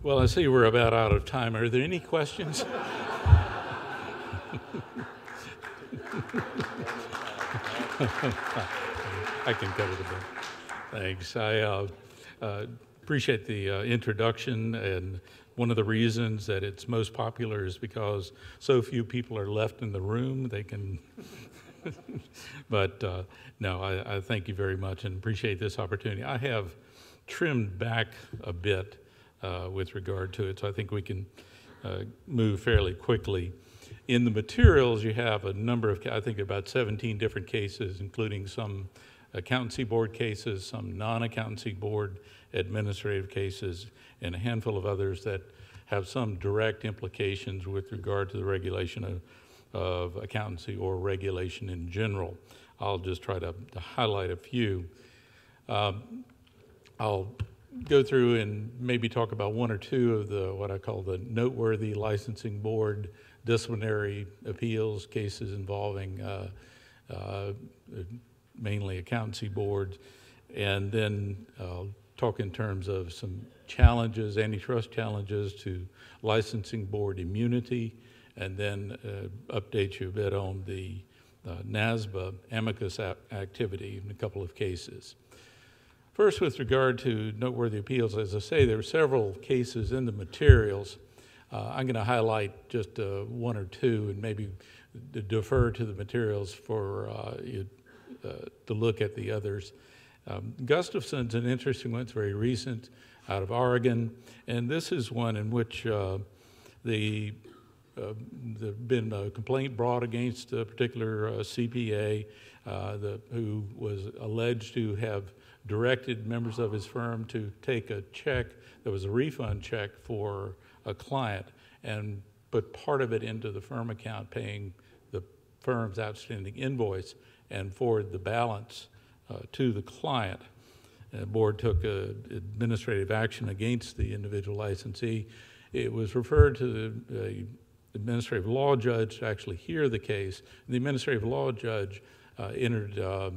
Well, I see we're about out of time. Are there any questions? I can cut it a bit. Thanks. I appreciate the introduction, and one of the reasons that it's most popular is because so few people are left in the room. They can, but no, I thank you very much and appreciate this opportunity. I have trimmed back a bit with regard to it, so I think we can move fairly quickly. In the materials, you have a number of, I think about 17 different cases, including some accountancy board cases, some non-accountancy board administrative cases, and a handful of others that have some direct implications with regard to the regulation of accountancy or regulation in general. I'll just try to highlight a few. I'll go through and maybe talk about one or two of the what I call the noteworthy licensing board disciplinary appeals cases involving mainly accountancy boards, and then I'll talk in terms of some challenges, antitrust challenges to licensing board immunity, and then update you a bit on the NASBA amicus activity in a couple of cases. First, with regard to noteworthy appeals, as I say, there are several cases in the materials. I'm going to highlight just one or two and maybe defer to the materials for you to look at the others. Gustafson's an interesting one. It's very recent, out of Oregon, and this is one in which there's been a complaint brought against a particular CPA who was alleged to have directed members of his firm to take a check that was a refund check for a client and put part of it into the firm account, paying the firm's outstanding invoice, and forward the balance to the client. The board took administrative action against the individual licensee. It was referred to the administrative law judge to actually hear the case. The administrative law judge entered a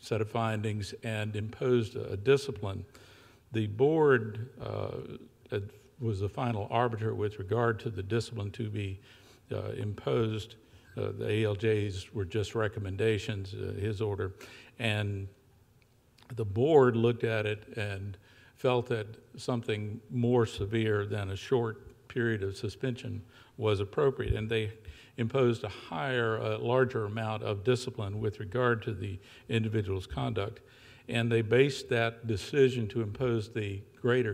set of findings and imposed a discipline. The board was the final arbiter with regard to the discipline to be imposed. The ALJs were just recommendations, his order, and the board looked at it and felt that something more severe than a short period of suspension was appropriate, and they imposed a larger amount of discipline with regard to the individual's conduct. And they based that decision to impose the greater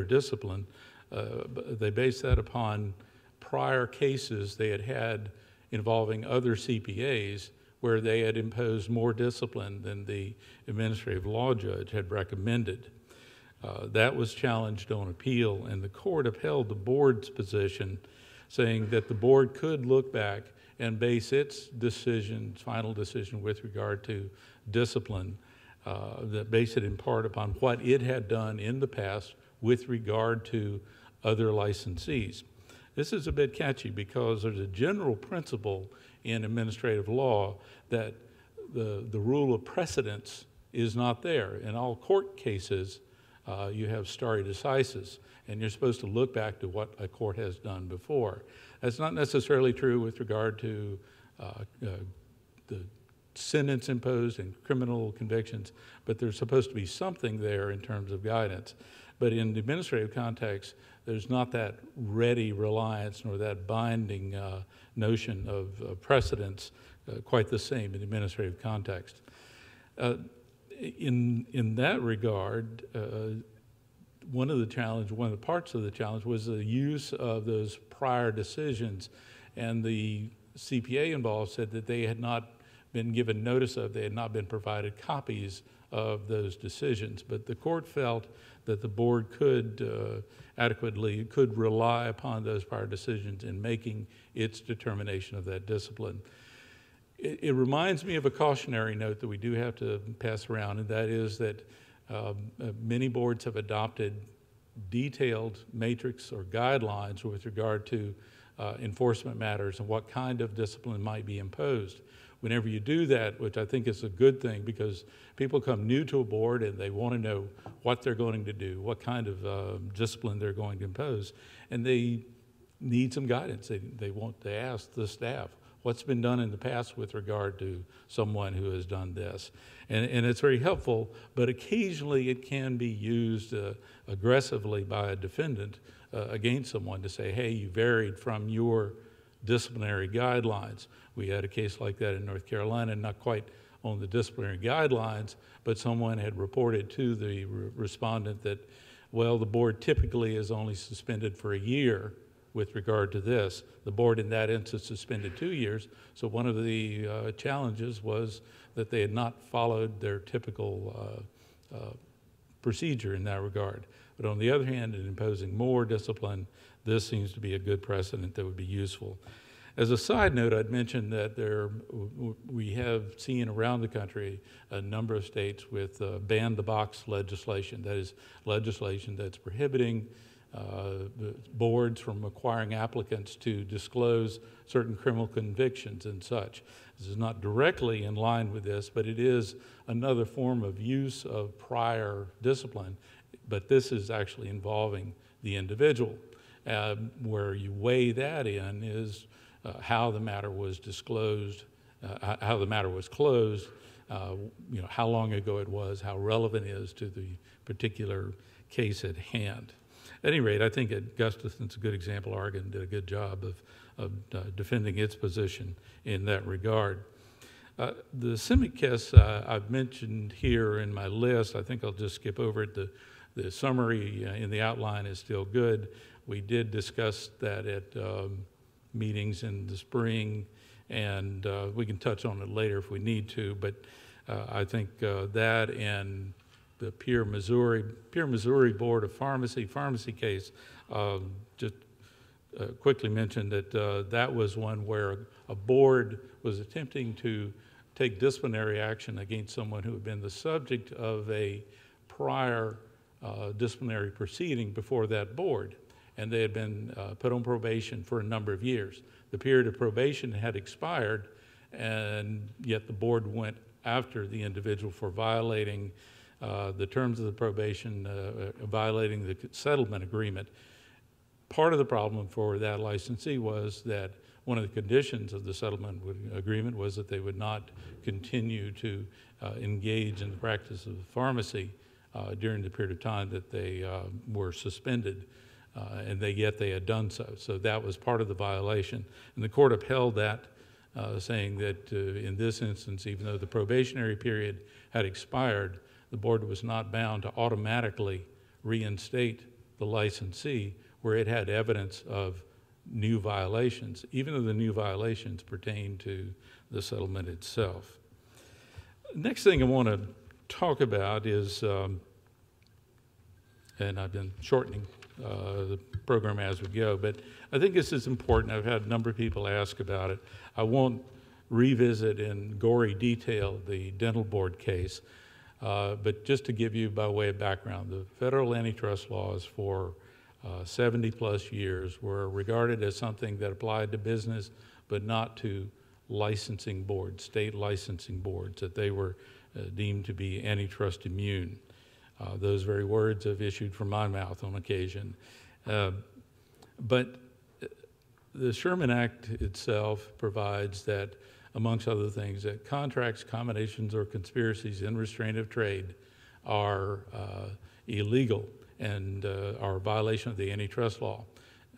discipline, they based that upon prior cases they had had involving other CPAs where they had imposed more discipline than the administrative law judge had recommended. That was challenged on appeal, and the court upheld the board's position, saying that the board could look back and base its final decision with regard to discipline, that base it in part upon what it had done in the past with regard to other licensees. This is a bit catchy because there's a general principle in administrative law that the rule of precedence is not there. In all court cases, you have stare decisis, and you're supposed to look back to what a court has done before. That's not necessarily true with regard to the sentence imposed in criminal convictions, but there's supposed to be something there in terms of guidance. But in the administrative context, there's not that ready reliance nor that binding notion of precedence quite the same in the administrative context. In that regard, one of the parts of the challenge was the use of those prior decisions, and the CPA involved said that they had not been given notice of, they had not been provided copies of those decisions, but the court felt that the board could rely upon those prior decisions in making its determination of that discipline. It reminds me of a cautionary note that we do have to pass around, and that is that many boards have adopted detailed matrix or guidelines with regard to enforcement matters and what kind of discipline might be imposed. whenever you do that, which I think is a good thing because people come new to a board and they want to know what they're going to do, what kind of discipline they're going to impose, and they need some guidance. They ask the staff, what's been done in the past with regard to someone who has done this? And it's very helpful, but occasionally it can be used aggressively by a defendant against someone to say, hey, you varied from your disciplinary guidelines. We had a case like that in North Carolina, not quite on the disciplinary guidelines, but someone had reported to the respondent that, well, the board typically is only suspended for a year with regard to this. The board in that instance suspended 2 years, so one of the challenges was that they had not followed their typical procedure in that regard. But on the other hand, in imposing more discipline, this seems to be a good precedent that would be useful. As a side note, I'd mention that we have seen around the country a number of states with ban-the-box legislation. That is legislation that's prohibiting the boards from requiring applicants to disclose certain criminal convictions and such. This is not directly in line with this, but it is another form of use of prior discipline, but this is actually involving the individual. Where you weigh that in is how the matter was disclosed, how the matter was closed, how long ago it was, how relevant it is to the particular case at hand. At any rate, I think Gustafson's a good example. Oregon did a good job of defending its position in that regard. The CIMIC case I've mentioned here in my list, I think I'll just skip over it. The summary in the outline is still good. We did discuss that at meetings in the spring, and we can touch on it later if we need to, but I think that and the Pierre, Missouri Board of Pharmacy case, just quickly mentioned that that was one where a board was attempting to take disciplinary action against someone who had been the subject of a prior disciplinary proceeding before that board, and they had been put on probation for a number of years. The period of probation had expired, and yet the board went after the individual for violating the terms of the probation, violating the settlement agreement. Part of the problem for that licensee was that one of the conditions of the settlement agreement was that they would not continue to engage in the practice of pharmacy during the period of time that they were suspended, and yet they had done so. So that was part of the violation. And the court upheld that, saying that in this instance, even though the probationary period had expired, the board was not bound to automatically reinstate the licensee where it had evidence of new violations, even though the new violations pertain to the settlement itself. Next thing I want to talk about is, and I've been shortening the program as we go, but I think this is important. I've had a number of people ask about it. I won't revisit in gory detail the dental board case, but just to give you by way of background, the federal antitrust laws for 70 plus years were regarded as something that applied to business, but not to licensing boards, state licensing boards, that they were deemed to be antitrust immune. Those very words have issued from my mouth on occasion. But the Sherman Act itself provides that, amongst other things, that contracts, combinations, or conspiracies in restraint of trade are illegal and are a violation of the antitrust law.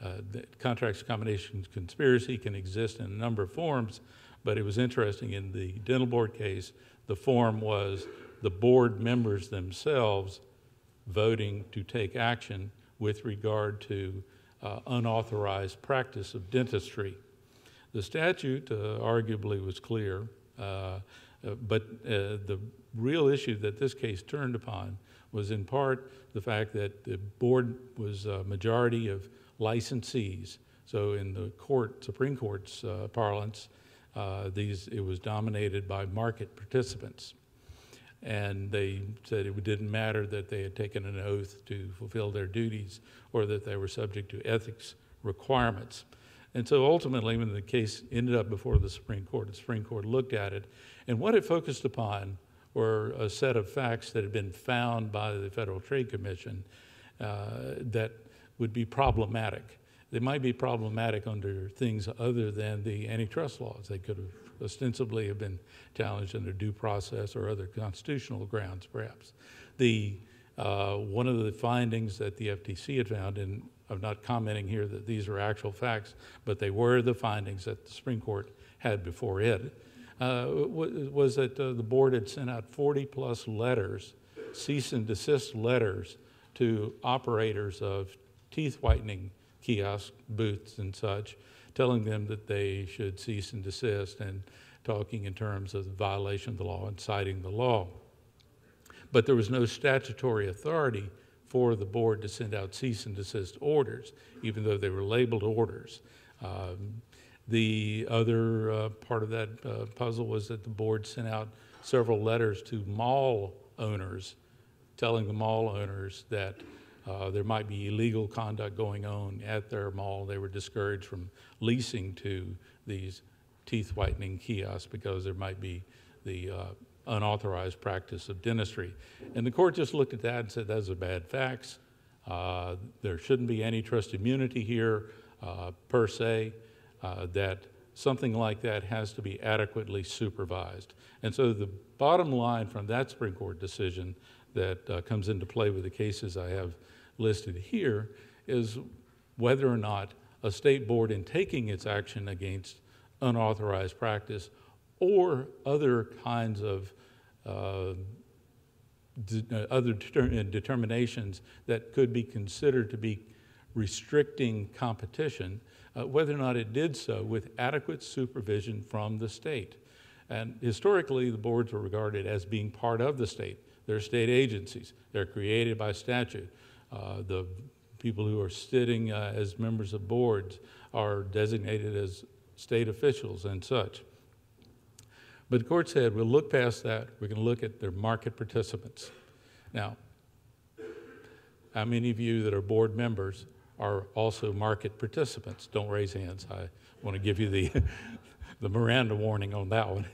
The contracts, combinations, conspiracy can exist in a number of forms, but it was interesting in the dental board case, the form was the board members themselves voting to take action with regard to unauthorized practice of dentistry. The statute arguably was clear, but the real issue that this case turned upon was in part the fact that the board was a majority of licensees. So in the Supreme Court's parlance, it was dominated by market participants. And they said it didn't matter that they had taken an oath to fulfill their duties or that they were subject to ethics requirements. And so ultimately, when the case ended up before the Supreme Court looked at it, and what it focused upon were a set of facts that had been found by the Federal Trade Commission that would be problematic. They might be problematic under things other than the antitrust laws. They could have ostensibly have been challenged under due process or other constitutional grounds, perhaps. One of the findings that the FTC had found, and I'm not commenting here that these are actual facts, but they were the findings that the Supreme Court had before it, was that the board had sent out 40-plus letters, cease and desist letters, to operators of teeth whitening kiosk booths and such, telling them that they should cease and desist and talking in terms of the violation of the law and citing the law. But there was no statutory authority for the board to send out cease and desist orders, even though they were labeled orders. The other part of that puzzle was that the board sent out several letters to mall owners, telling the mall owners that there might be illegal conduct going on at their mall. They were discouraged from leasing to these teeth whitening kiosks because there might be the unauthorized practice of dentistry. And the court just looked at that and said, those are bad facts. There shouldn't be antitrust immunity here per se, that something like that has to be adequately supervised. And so the bottom line from that Supreme Court decision that comes into play with the cases I have listed here is whether or not a state board, in taking its action against unauthorized practice or other kinds of determinations that could be considered to be restricting competition, whether or not it did so with adequate supervision from the state. And historically, the boards were regarded as being part of the state. They're state agencies. They're created by statute. The people who are sitting as members of boards are designated as state officials and such. But the court said, we'll look past that. We're going to look at their market participants. Now, how many of you that are board members are also market participants? Don't raise hands. I want to give you the Miranda warning on that one.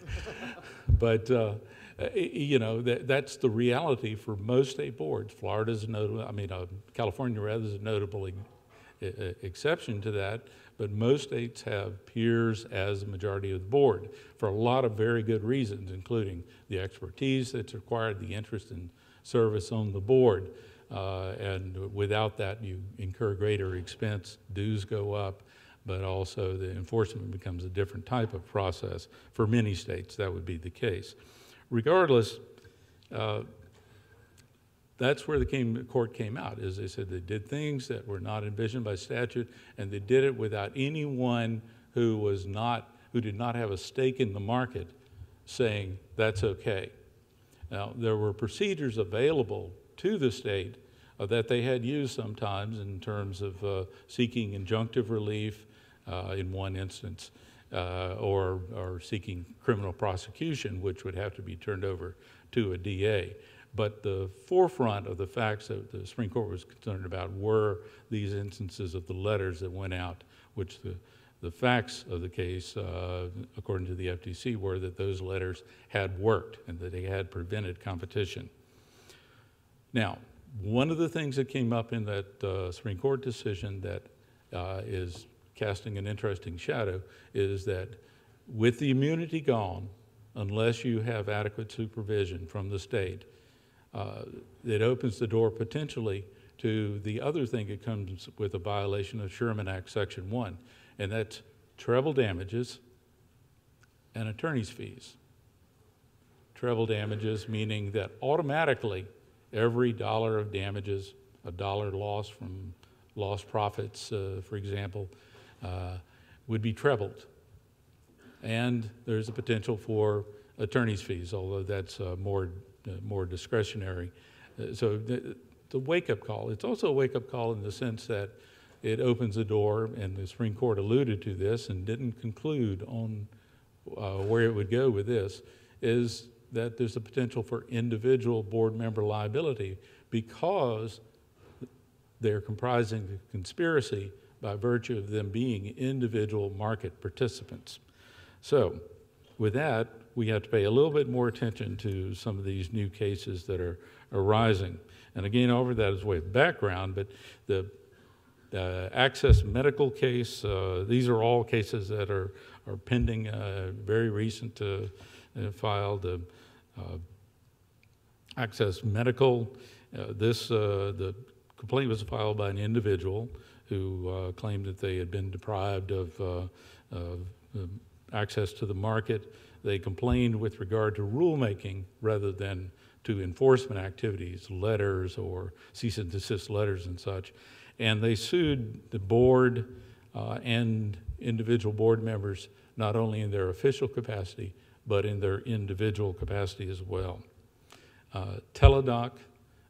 But you know, that's the reality for most state boards. Florida's notable, California rather is a notable exception to that, but most states have peers as a majority of the board for a lot of very good reasons, including the expertise that's required, the interest and service on the board. And without that, you incur greater expense, dues go up, but also the enforcement becomes a different type of process. For many states, that would be the case. Regardless, that's where the court came out, is they said they did things that were not envisioned by statute, and they did it without anyone who did not have a stake in the market saying that's okay. Now, there were procedures available to the state that they had used sometimes in terms of seeking injunctive relief in one instance, or seeking criminal prosecution, which would have to be turned over to a DA. But the forefront of the facts that the Supreme Court was concerned about were these instances of the letters that went out, which the facts of the case, according to the FTC, were that those letters had worked and that they had prevented competition. Now, one of the things that came up in that Supreme Court decision that is casting an interesting shadow is that with the immunity gone, unless you have adequate supervision from the state, it opens the door potentially to the other thing that comes with a violation of Sherman Act Section 1, and that's treble damages and attorney's fees. Treble damages meaning that automatically every dollar of damages, a dollar loss from lost profits, for example, would be trebled. And there's a potential for attorney's fees, although that's more discretionary. So the wake-up call. It's also a wake-up call in the sense that it opens the door, and the Supreme Court alluded to this and didn't conclude on where it would go with this, is that there's a potential for individual board member liability because they're comprising a conspiracy by virtue of them being individual market participants. So with that, we have to pay a little bit more attention to some of these new cases that are arising. And again, over that as way of background, but the Access Medical case, these are all cases that are pending, very recent filed. Access Medical, the complaint was filed by an individual who claimed that they had been deprived of access to the market. They complained with regard to rulemaking rather than to enforcement activities, letters or cease and desist letters and such. And they sued the board and individual board members, not only in their official capacity, but in their individual capacity as well. Teladoc,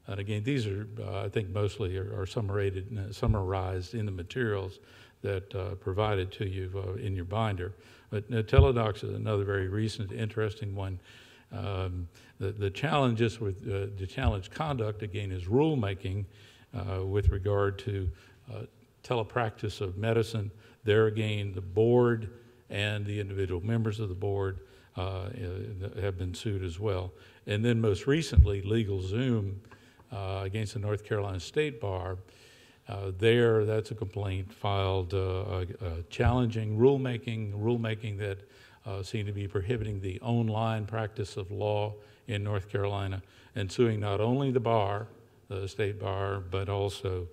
and again, these are, I think, mostly are summarized in the materials that provided to you in your binder. But Teladoc is another very recent, interesting one. The challenges with the challenge conduct, again, is rulemaking with regard to telepractice of medicine. There again, the board and the individual members of the board have been sued as well. And then most recently, LegalZoom against the North Carolina State Bar. That's a complaint filed challenging rulemaking that seemed to be prohibiting the online practice of law in North Carolina, and suing not only the bar, the state bar, but also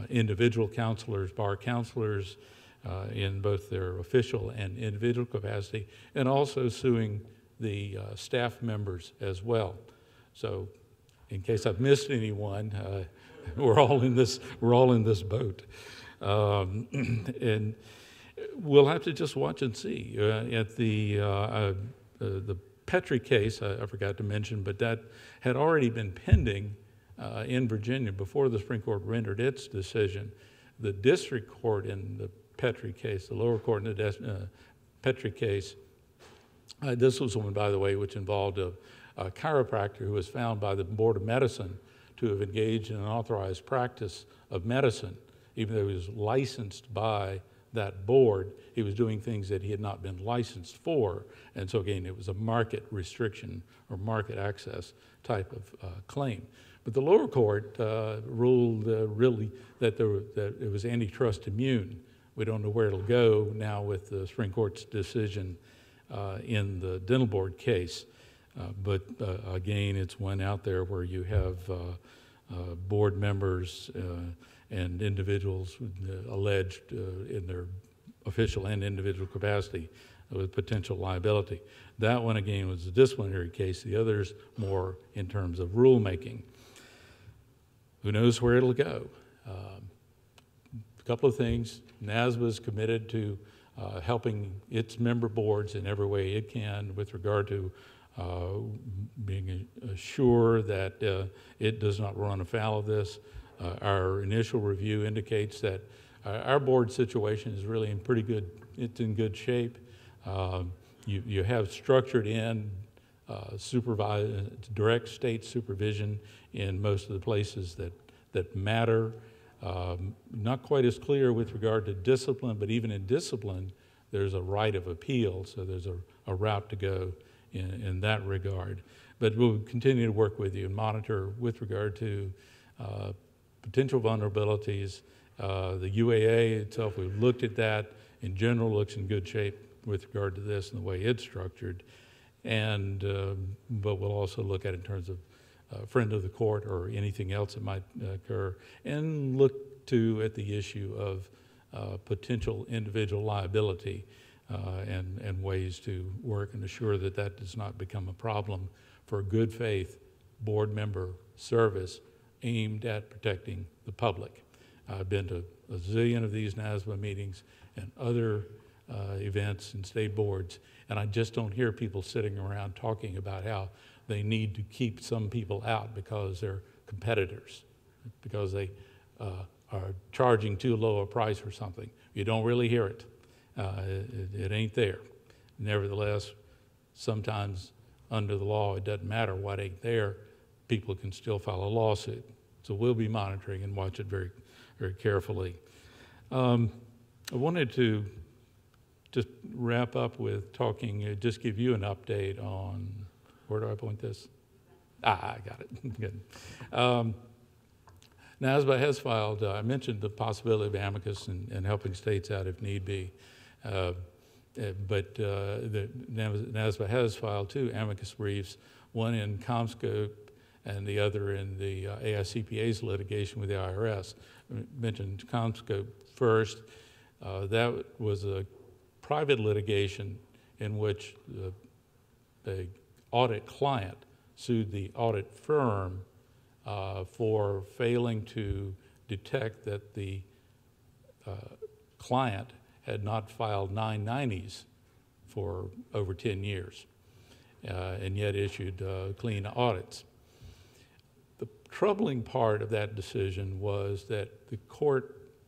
individual counselors, bar counselors, in both their official and individual capacity, and also suing the staff members as well. So, in case I've missed anyone, we're all in this boat, and we'll have to just watch and see. At the Petrie case, I forgot to mention, but that had already been pending in Virginia before the Supreme Court rendered its decision. The district court in the Petrie case, the lower court in the Petrie case, this was one, by the way, which involved a chiropractor who was found by the Board of Medicine to have engaged in an authorized practice of medicine. Even though he was licensed by that board, he was doing things that he had not been licensed for. And so again, it was a market restriction or market access type of claim. But the lower court ruled really that it was antitrust immune. We don't know where it'll go now with the Supreme Court's decision in the dental board case. But again, it's one out there where you have board members and individuals alleged in their official and individual capacity with potential liability. That one, again, was a disciplinary case. The others more in terms of rulemaking. Who knows where it'll go? A couple of things. NASBA is committed to helping its member boards in every way it can with regard to being sure that it does not run afoul of this. Our initial review indicates that our board situation is really in pretty good, it's in good shape. You have structured in direct state supervision in most of the places that matter. Not quite as clear with regard to discipline, but even in discipline, there's a right of appeal, so there's a route to go in that regard. But we'll continue to work with you and monitor with regard to potential vulnerabilities. The UAA itself, we've looked at that. In general, looks in good shape with regard to this and the way it's structured. And but we'll also look at it in terms of friend of the court or anything else that might occur, and look at the issue of potential individual liability and ways to work and assure that that does not become a problem for good faith board member service aimed at protecting the public. I've been to a zillion of these NASBA meetings and other events and state boards, and I just don't hear people sitting around talking about how they need to keep some people out because they're competitors, because they are charging too low a price or something. You don't really hear it. It ain't there. Nevertheless, sometimes under the law, it doesn't matter what ain't there. People can still file a lawsuit. So we'll be monitoring and watch it very, very carefully. I wanted to just wrap up with talking, just give you an update on, where do I point this? I got it, good. NASBA has filed, I mentioned the possibility of amicus and helping states out if need be. But the NASBA has filed 2 amicus briefs, one in CommScope and the other in the AICPA's litigation with the IRS. I mentioned CommScope first. That was a private litigation in which the audit client sued the audit firm for failing to detect that the client had not filed 990s for over 10 years and yet issued clean audits. The troubling part of that decision was that the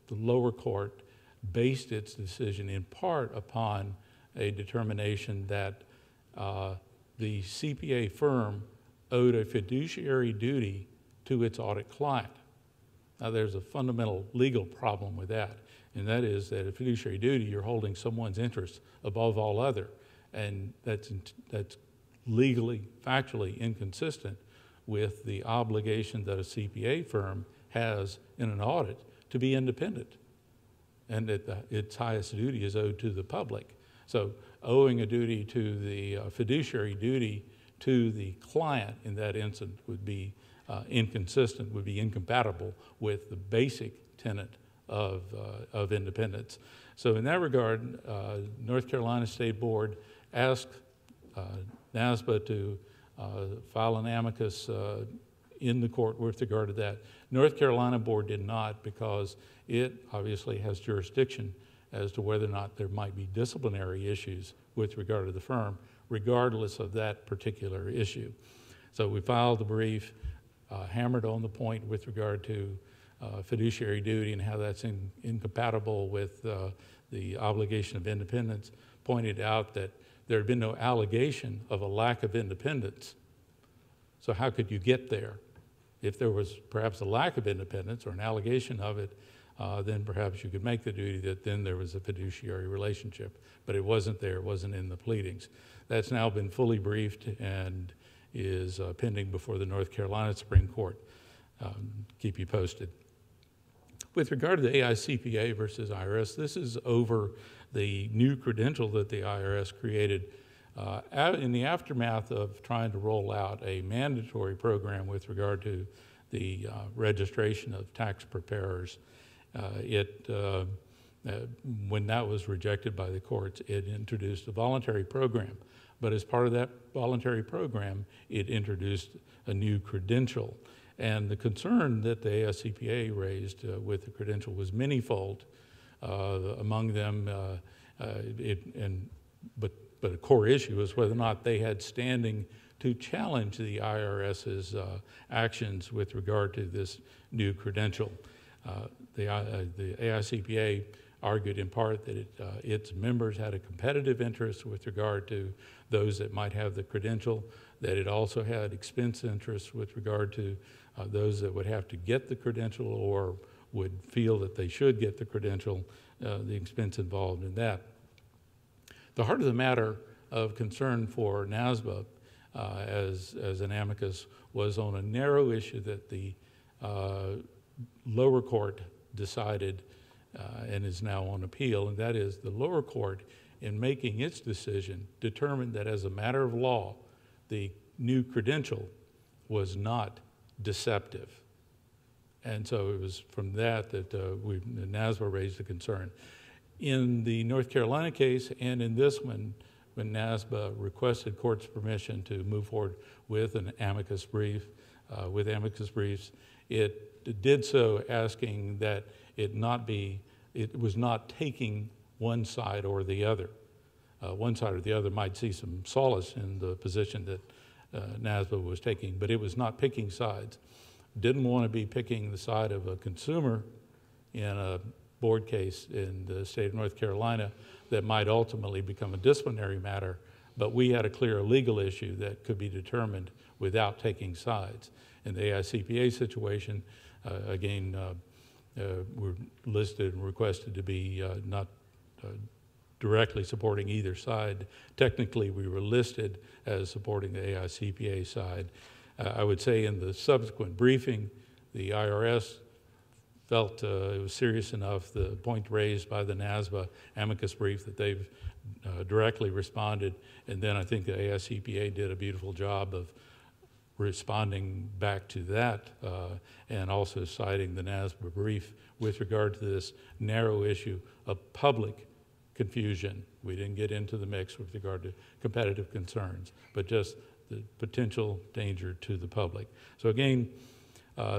lower court, based its decision in part upon a determination that the CPA firm owed a fiduciary duty to its audit client. Now, there's a fundamental legal problem with that, and that is that a fiduciary duty, you're holding someone's interest above all other, and that's legally, factually inconsistent with the obligation that a CPA firm has in an audit to be independent, and that its highest duty is owed to the public. So owing a duty to the fiduciary duty to the client in that instance would be inconsistent, would be incompatible with the basic tenet of independence. So in that regard, North Carolina State Board asked NASBA to file an amicus in the court with regard to that. North Carolina Board did not, because it obviously has jurisdiction as to whether or not there might be disciplinary issues with regard to the firm, regardless of that particular issue. So we filed the brief, hammered on the point with regard to fiduciary duty and how that's incompatible with the obligation of independence, pointed out that there had been no allegation of a lack of independence. So how could you get there? If there was perhaps a lack of independence or an allegation of it, then perhaps you could make the duty that then there was a fiduciary relationship, but it wasn't there, it wasn't in the pleadings. That's now been fully briefed and is pending before the North Carolina Supreme Court. Keep you posted. With regard to the AICPA versus IRS, this is over the new credential that the IRS created in the aftermath of trying to roll out a mandatory program with regard to the registration of tax preparers. When that was rejected by the courts, it introduced a voluntary program. But as part of that voluntary program, it introduced a new credential. And the concern that the AICPA raised with the credential was manyfold. Among them, but a core issue is whether or not they had standing to challenge the IRS's actions with regard to this new credential. The AICPA argued in part that its members had a competitive interest with regard to those that might have the credential, that it also had expense interests with regard to those that would have to get the credential or would feel that they should get the credential, the expense involved in that. The heart of the matter of concern for NASBA as an amicus was on a narrow issue that the lower court decided and is now on appeal, and that is the lower court, in making its decision, determined that as a matter of law, the new credential was not deceptive. And so it was from that NASBA raised the concern. In the North Carolina case and in this one, when NASBA requested court's permission to move forward with an amicus brief, with amicus briefs, it did so asking that it was not taking one side or the other. One side or the other might see some solace in the position that NASBA was taking, but it was not picking sides. Didn't want to be picking the side of a consumer in a board case in the state of North Carolina that might ultimately become a disciplinary matter, but we had a clear legal issue that could be determined without taking sides. In the AICPA situation, again, were listed and requested to be not directly supporting either side. Technically, we were listed as supporting the AICPA side. I would say in the subsequent briefing, the IRS felt it was serious enough, the point raised by the NASBA amicus brief, that they've directly responded. And then I think the AICPA did a beautiful job of responding back to that and also citing the NASBA brief with regard to this narrow issue of public confusion. We didn't get into the mix with regard to competitive concerns, but just the potential danger to the public. So again,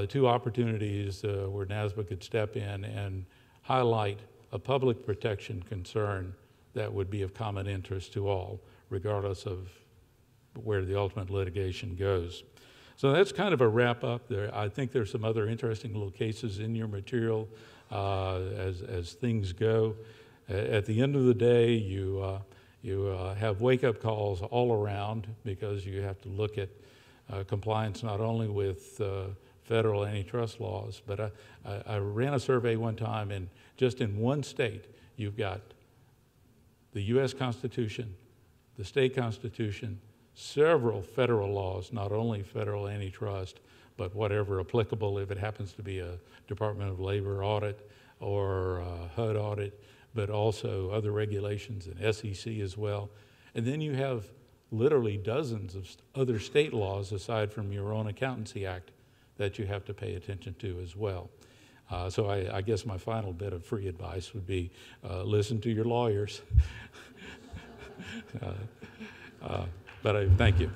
two opportunities where NASBA could step in and highlight a public protection concern that would be of common interest to all, regardless of where the ultimate litigation goes. So that's kind of a wrap up there. I think there's some other interesting little cases in your material as things go. At the end of the day, you have wake-up calls all around because you have to look at compliance not only with federal antitrust laws, but I ran a survey one time, and just in one state, you've got the U.S. Constitution, the state constitution, several federal laws, not only federal antitrust, but whatever applicable if it happens to be a Department of Labor audit or a HUD audit, but also other regulations and SEC as well. And then you have literally dozens of other state laws aside from your own Accountancy Act that you have to pay attention to as well. So I guess my final bit of free advice would be listen to your lawyers. But I thank you.